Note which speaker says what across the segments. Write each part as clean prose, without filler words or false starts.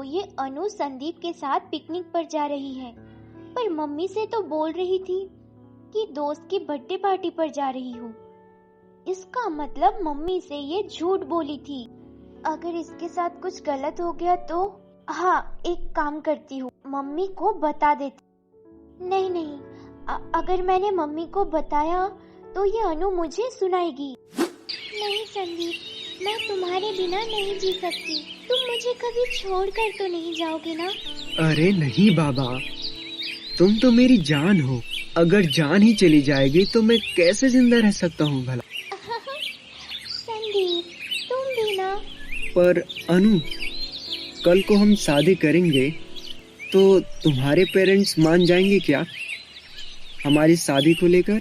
Speaker 1: ये अनु संदीप के साथ पिकनिक पर जा रही है, पर मम्मी से तो बोल रही थी कि दोस्त की बर्थडे पार्टी पर जा रही हूँ। इसका मतलब मम्मी से ये झूठ बोली थी। अगर इसके साथ कुछ गलत हो गया तो हाँ, एक काम करती हूँ, मम्मी को बता देती। नहीं, अगर मैंने मम्मी को बताया तो ये अनु मुझे सुनाएगी। नहीं संदीप, मैं तुम्हारे बिना नहीं जी सकती। तुम मुझे कभी छोड़कर तो नहीं जाओगे ना?
Speaker 2: अरे नहीं बाबा, तुम तो मेरी जान हो। अगर जान ही चली जाएगी तो मैं कैसे जिंदा रह सकता हूँ भला?
Speaker 1: संदीप, तुम भी ना।
Speaker 2: पर अनु, कल को हम शादी करेंगे तो तुम्हारे पेरेंट्स मान जाएंगे क्या हमारी शादी को लेकर?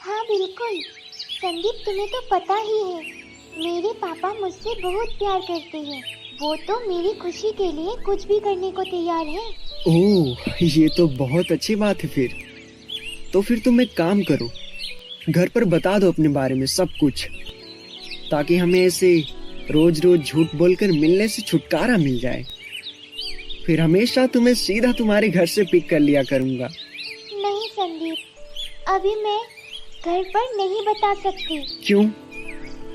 Speaker 1: हाँ बिल्कुल संदीप, तुम्हें तो पता ही है मेरे पापा मुझसे बहुत प्यार करते हैं। वो तो मेरी खुशी के लिए कुछ भी करने को तैयार है।
Speaker 2: ओह, ये तो बहुत अच्छी बात है। फिर तो तुम एक काम करो, घर पर बता दो अपने बारे में सब कुछ, ताकि हमें ऐसे रोज रोज झूठ बोलकर मिलने से छुटकारा मिल जाए। फिर हमेशा तुम्हें सीधा तुम्हारे घर से पिक कर लिया करूंगा।
Speaker 1: नहीं संदीप, अभी मैं घर पर नहीं बता सकती।
Speaker 2: क्यों?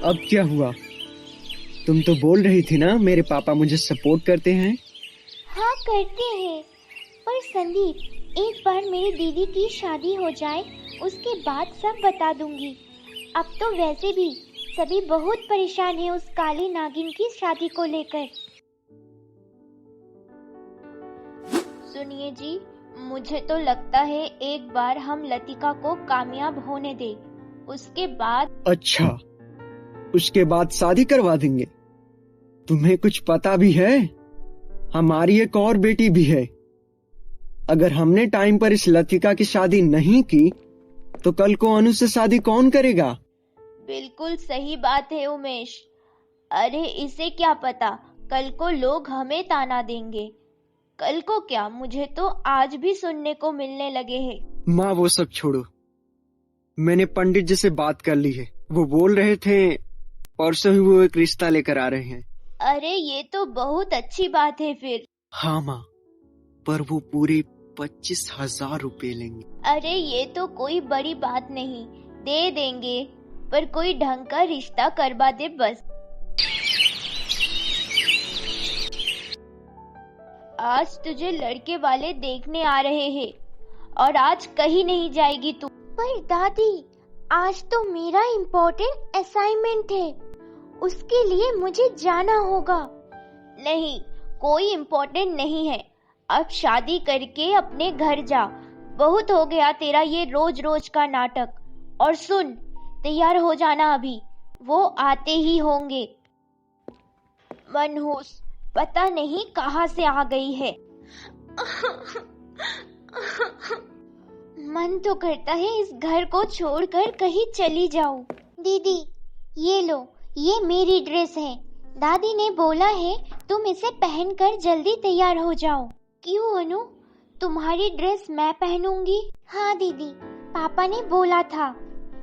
Speaker 2: अब क्या हुआ? तुम तो बोल रही थी ना मेरे पापा मुझे सपोर्ट करते हैं।
Speaker 1: हाँ करते हैं, पर संदीप एक बार मेरी दीदी की शादी हो जाए उसके बाद सब बता दूंगी। अब तो वैसे भी सभी बहुत परेशान हैं उस काली नागिन की शादी को लेकर। सुनिए जी, मुझे तो लगता है एक बार हम लतिका को कामयाब होने दे, उसके बाद।
Speaker 2: अच्छा, उसके बाद शादी करवा देंगे? तुम्हें कुछ पता भी है? हमारी एक और बेटी भी है। अगर हमने टाइम पर इस लतिका की शादी नहीं की तो कल को अनु से शादी कौन करेगा?
Speaker 1: बिल्कुल सही बात है उमेश। अरे इसे क्या पता, कल को लोग हमें ताना देंगे। कल को क्या, मुझे तो आज भी सुनने को मिलने लगे हैं।
Speaker 2: माँ वो सब छोड़ो, मैंने पंडित जी से बात कर ली है। वो बोल रहे थे परसों ही वो एक रिश्ता लेकर आ रहे हैं।
Speaker 1: अरे ये तो बहुत अच्छी बात है फिर।
Speaker 2: हाँ माँ, पर वो पूरे 25,000 रुपए लेंगे।
Speaker 1: अरे ये तो कोई बड़ी बात नहीं, दे देंगे, पर कोई ढंग का रिश्ता करवा दे बस। आज तुझे लड़के वाले देखने आ रहे हैं और आज कहीं नहीं जाएगी तू। पर दादी, आज तो मेरा इम्पोर्टेंट असाइनमेंट है, उसके लिए मुझे जाना होगा। नहीं, कोई इम्पोर्टेंट नहीं है। अब शादी करके अपने घर जा। बहुत हो गया तेरा ये रोज रोज का नाटक। और सुन, तैयार हो जाना अभी, वो आते ही होंगे। मनहूस पता नहीं कहाँ से आ गई है। मन तो करता है इस घर को छोड़कर कहीं चली जाऊं। दीदी ये लो, ये मेरी ड्रेस है। दादी ने बोला है तुम इसे पहनकर जल्दी तैयार हो जाओ। क्यों अनु, तुम्हारी ड्रेस मैं पहनूंगी? हाँ दीदी, पापा ने बोला था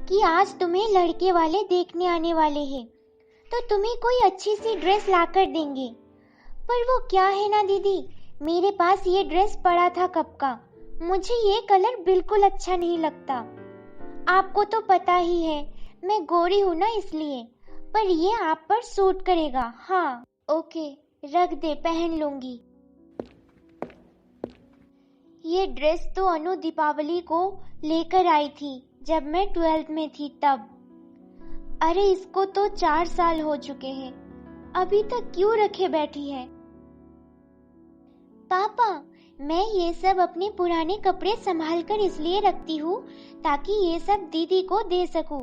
Speaker 1: कि आज तुम्हें लड़के वाले देखने आने वाले हैं, तो तुम्हें कोई अच्छी सी ड्रेस लाकर देंगे। पर वो क्या है ना दीदी, मेरे पास ये ड्रेस पड़ा था कब का। मुझे ये कलर बिल्कुल अच्छा नहीं लगता। आपको तो पता ही है मैं गोरी हूँ ना, इसलिए। पर ये आप पर सूट करेगा। हाँ ओके, रख दे, पहन लूंगी। ये ड्रेस तो अनु दीपावली को लेकर आई थी जब मैं 12th में थी तब। अरे इसको तो 4 साल हो चुके हैं, अभी तक क्यों रखे बैठी है? पापा, मैं ये सब अपने पुराने कपड़े संभाल कर इसलिए रखती हूँ ताकि ये सब दीदी को दे सकूं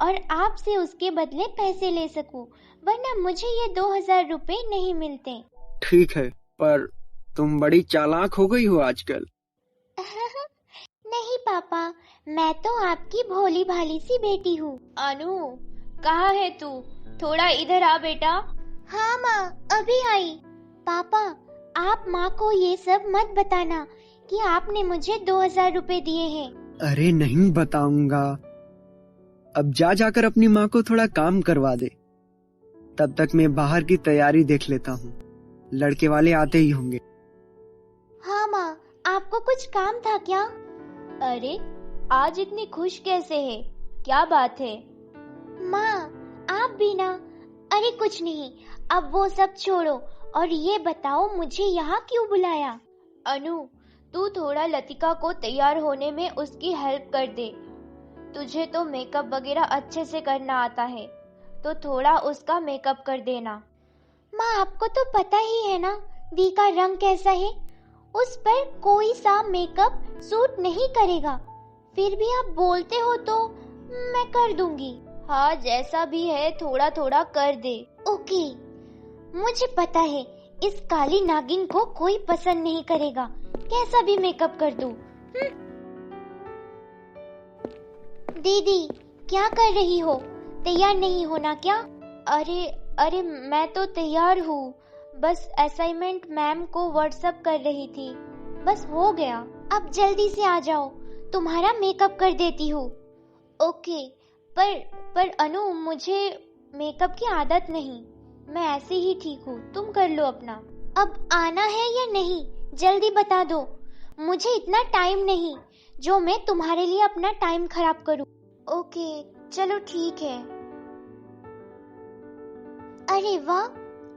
Speaker 1: और आपसे उसके बदले पैसे ले सकूं, वरना मुझे ये 2000 रुपए नहीं मिलते।
Speaker 2: ठीक है, पर तुम बड़ी चालाक हो गई हो आजकल।
Speaker 1: नहीं पापा, मैं तो आपकी भोली भाली सी बेटी हूँ। अनु, कहाँ है तू? थोड़ा इधर आ बेटा। हाँ माँ, अभी आई। पापा, आप माँ को ये सब मत बताना कि आपने मुझे 2000 रुपए दिए हैं।
Speaker 2: अरे नहीं बताऊंगा। अब जाकर अपनी माँ को थोड़ा काम करवा दे, तब तक मैं बाहर की तैयारी देख लेता हूँ। लड़के वाले आते ही होंगे।
Speaker 1: हाँ माँ, आपको कुछ काम था क्या? अरे, आज इतनी खुश कैसे है? क्या बात है? माँ, आप भी ना। अरे कुछ नहीं, अब वो सब छोड़ो और ये बताओ मुझे यहाँ क्यों बुलाया? अनु, तू थोड़ा लतिका को तैयार होने में उसकी हेल्प कर दे। तुझे तो मेकअप वगैरह अच्छे से करना आता है, तो थोड़ा उसका मेकअप कर देना। माँ, आपको तो पता ही है ना दी का रंग कैसा है, उस पर कोई सा मेकअप सूट नहीं करेगा। फिर भी आप बोलते हो तो मैं कर दूंगी। हाँ, जैसा भी है थोड़ा थोड़ा कर दे। ओके, मुझे पता है इस काली नागिन को कोई पसंद नहीं करेगा, कैसा भी मेकअप कर दूं। दीदी, क्या कर रही हो? तैयार नहीं होना क्या? अरे मैं तो तैयार हूँ, बस असाइनमेंट मैम को व्हाट्सएप कर रही थी, बस हो गया। अब जल्दी से आ जाओ, तुम्हारा मेकअप कर देती हूँ। ओके, पर अनु, मुझे मेकअप की आदत नहीं, मैं ऐसे ही ठीक हूँ, तुम कर लो अपना। अब आना है या नहीं, जल्दी बता दो, मुझे इतना टाइम नहीं जो मैं तुम्हारे लिए अपना टाइम खराब करूँ। ओके, चलो ठीक है। अरे वाह,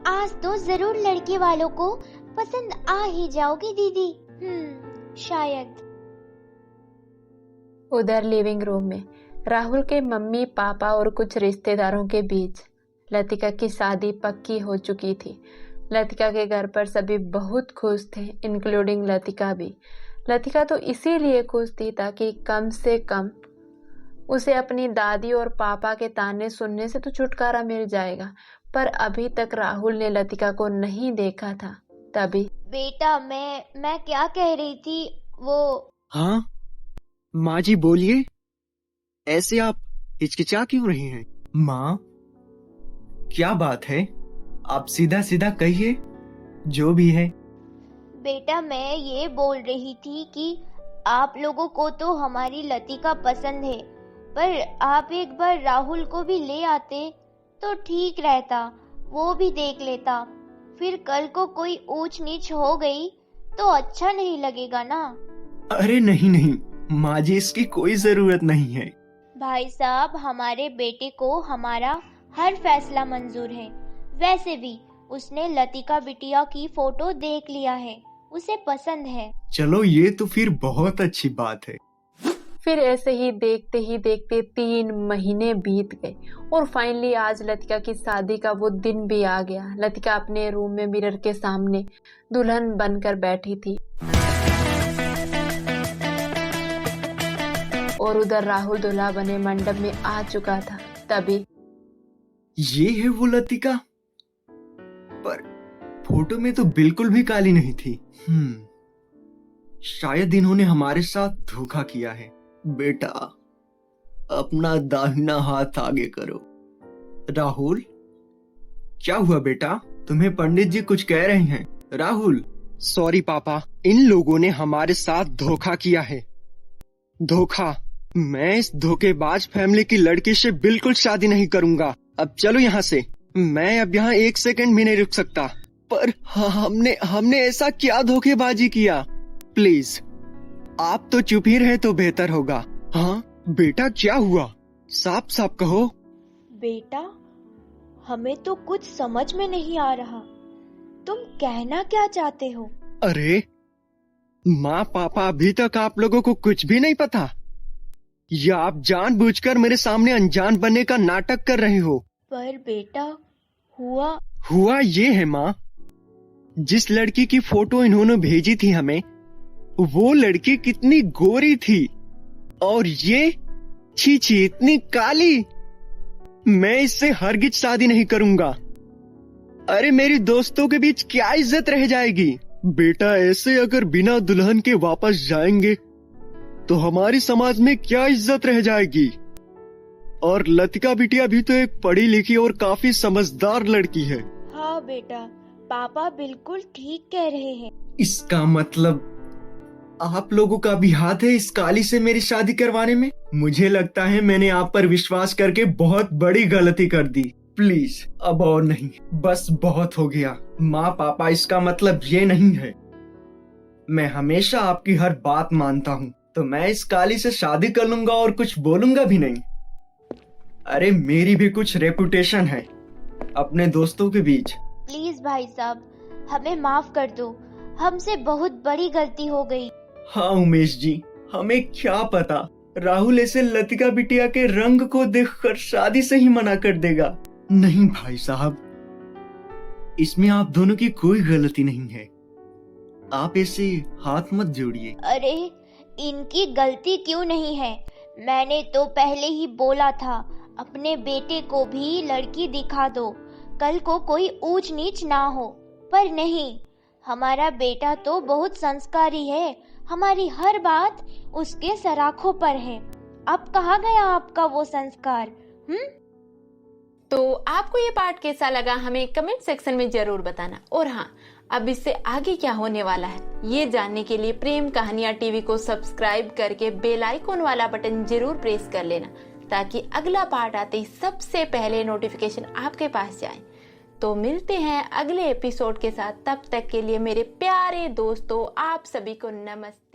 Speaker 1: आज तो जरूर लड़के वालों को पसंद आ ही जाओगी दीदी। शायद।
Speaker 3: उधर लिविंग रूम में राहुल के मम्मी पापा और कुछ रिश्तेदारों के बीच लतिका की शादी पक्की हो चुकी थी। लतिका के घर पर सभी बहुत खुश थे, इंक्लूडिंग लतिका भी। लतिका तो इसीलिए खुश थी ताकि कम से कम उसे अपनी दादी और पापा के ताने सुनने से तो छुटकारा मिल जाएगा। पर अभी तक राहुल ने लतिका को नहीं देखा था। तभी
Speaker 1: बेटा, मैं क्या कह रही थी वो।
Speaker 2: हाँ माँ जी बोलिए, ऐसे आप हिचकिचा क्यों रही हैं?
Speaker 4: माँ, क्या बात है? आप सीधा सीधा कहिए, जो भी है।
Speaker 1: बेटा, मैं ये बोल रही थी कि आप लोगों को तो हमारी लतिका पसंद है, पर आप एक बार राहुल को भी ले आते तो ठीक रहता, वो भी देख लेता। फिर कल को कोई ऊंच नीच हो गई तो अच्छा नहीं लगेगा ना।
Speaker 4: अरे नहीं नहीं माँ जी, इसकी कोई जरूरत नहीं है।
Speaker 1: भाई साहब, हमारे बेटे को हमारा हर फैसला मंजूर है। वैसे भी उसने लतिका बिटिया की फोटो देख लिया है, उसे पसंद है।
Speaker 4: चलो, ये तो फिर बहुत अच्छी बात है।
Speaker 3: फिर ऐसे ही देखते 3 महीने बीत गए और फाइनली आज लतिका की शादी का वो दिन भी आ गया। लतिका अपने रूम में मिरर के सामने दुल्हन बनकर बैठी थी और उधर राहुल दूल्हा बने मंडप में आ चुका था। तभी
Speaker 4: ये है वो लतिका, पर फोटो में तो बिल्कुल भी काली नहीं थी। शायद इन्होंने हमारे साथ धोखा किया है। बेटा, अपना दाहिना हाथ आगे करो। राहुल, क्या हुआ बेटा? तुम्हें पंडित जी कुछ कह रहे हैं? राहुल।
Speaker 2: सॉरी पापा, इन लोगों ने हमारे साथ धोखा किया है। धोखा? मैं इस धोखेबाज फैमिली की लड़की से बिल्कुल शादी नहीं करूंगा। अब चलो यहाँ से, मैं अब यहाँ 1 सेकंड भी नहीं रुक सकता। पर हमने ऐसा क्या धोखेबाजी किया? प्लीज आप तो चुप ही रहे तो बेहतर होगा। हाँ बेटा, क्या हुआ? साफ साफ कहो।
Speaker 5: बेटा, हमें तो कुछ समझ में नहीं आ रहा, तुम कहना क्या चाहते हो?
Speaker 2: अरे माँ पापा, अभी तक आप लोगों को कुछ भी नहीं पता, या आप जानबूझकर मेरे सामने अनजान बनने का नाटक कर रहे हो?
Speaker 5: पर बेटा, हुआ
Speaker 2: ये है माँ, जिस लड़की की फोटो इन्होंने भेजी थी हमें, वो लड़की कितनी गोरी थी, और ये छी इतनी काली। मैं इससे हरगिज शादी नहीं करूंगा। अरे मेरी दोस्तों के बीच क्या इज्जत रह जाएगी? बेटा, ऐसे अगर बिना दुल्हन के वापस जाएंगे तो हमारी समाज में क्या इज्जत रह जाएगी? और लतिका बिटिया भी तो एक पढ़ी लिखी और काफी समझदार लड़की है।
Speaker 5: हाँ बेटा, पापा बिल्कुल ठीक कह रहे हैं।
Speaker 4: इसका मतलब आप लोगों का भी हाथ है इस काली से मेरी शादी करवाने में? मुझे लगता है मैंने आप पर विश्वास करके बहुत बड़ी गलती कर दी। प्लीज अब और नहीं, बस बहुत हो गया। माँ पापा इसका मतलब ये नहीं है। मैं हमेशा आपकी हर बात मानता हूँ, तो मैं इस काली से शादी कर लूंगा और कुछ बोलूंगा भी नहीं। अरे मेरी भी कुछ रेपुटेशन है अपने दोस्तों के बीच।
Speaker 1: प्लीज भाई साहब, हमें माफ कर दो, हमसे बहुत बड़ी गलती हो गई।
Speaker 4: हाँ उमेश जी, हमें क्या पता राहुल ऐसे लतिका बिटिया के रंग को देखकर शादी से ही मना कर देगा। नहीं भाई साहब, इसमें आप दोनों की कोई गलती नहीं है। आप ऐसे हाथ मत जोड़िए।
Speaker 1: अरे इनकी गलती क्यों नहीं है? मैंने तो पहले ही बोला था, अपने बेटे को भी लड़की दिखा दो, कल को कोई ऊंच नीच ना हो। पर नहीं, हमारा बेटा तो बहुत संस्कारी है, हमारी हर बात उसके सराखों पर है। अब कहाँ गया आपका वो संस्कार?
Speaker 3: तो आपको ये पार्ट कैसा लगा हमें कमेंट सेक्शन में जरूर बताना। और हाँ, अब इससे आगे क्या होने वाला है ये जानने के लिए प्रेम कहानियां टीवी को सब्सक्राइब करके बेल आइकॉन वाला बटन जरूर प्रेस कर लेना, ताकि अगला पार्ट आते ही सबसे पहले नोटिफिकेशन आपके पास जाए। तो मिलते हैं अगले एपिसोड के साथ, तब तक के लिए मेरे प्यारे दोस्तों, आप सभी को नमस्ते।